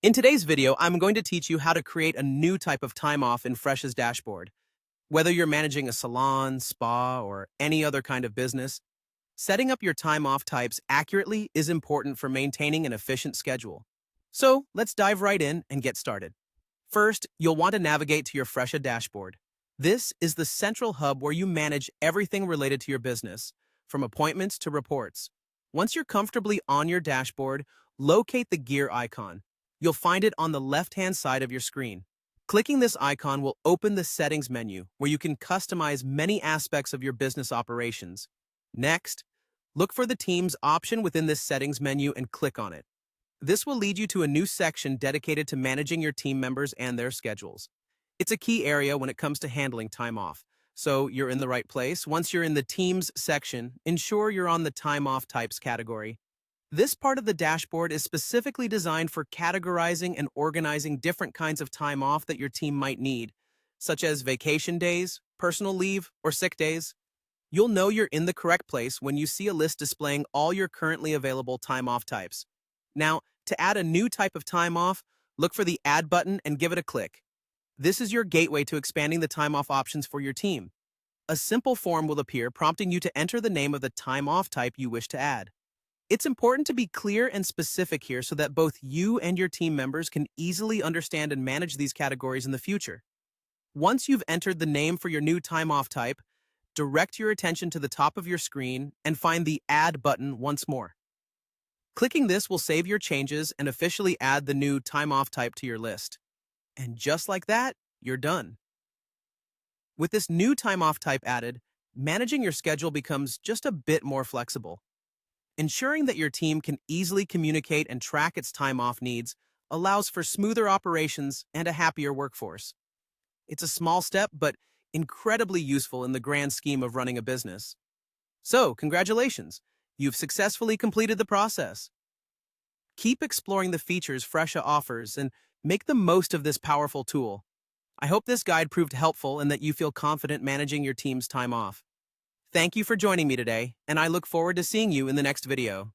In today's video, I'm going to teach you how to create a new type of time off in Fresha's dashboard. Whether you're managing a salon, spa, or any other kind of business, setting up your time off types accurately is important for maintaining an efficient schedule. So let's dive right in and get started. First, you'll want to navigate to your Fresha dashboard. This is the central hub where you manage everything related to your business, from appointments to reports. Once you're comfortably on your dashboard, locate the gear icon. You'll find it on the left-hand side of your screen. Clicking this icon will open the settings menu where you can customize many aspects of your business operations. Next, look for the Teams option within this settings menu and click on it. This will lead you to a new section dedicated to managing your team members and their schedules. It's a key area when it comes to handling time off, so you're in the right place. Once you're in the Teams section, ensure you're on the Time Off Types category. This part of the dashboard is specifically designed for categorizing and organizing different kinds of time off that your team might need, such as vacation days, personal leave, or sick days. You'll know you're in the correct place when you see a list displaying all your currently available time off types. Now, to add a new type of time off, look for the Add button and give it a click. This is your gateway to expanding the time off options for your team. A simple form will appear prompting you to enter the name of the time off type you wish to add. It's important to be clear and specific here so that both you and your team members can easily understand and manage these categories in the future. Once you've entered the name for your new time off type, direct your attention to the top of your screen and find the Add button once more. Clicking this will save your changes and officially add the new time off type to your list. And just like that, you're done. With this new time off type added, managing your schedule becomes just a bit more flexible. Ensuring that your team can easily communicate and track its time off needs allows for smoother operations and a happier workforce. It's a small step, but incredibly useful in the grand scheme of running a business. So, congratulations! You've successfully completed the process. Keep exploring the features Fresha offers and make the most of this powerful tool. I hope this guide proved helpful and that you feel confident managing your team's time off. Thank you for joining me today, and I look forward to seeing you in the next video.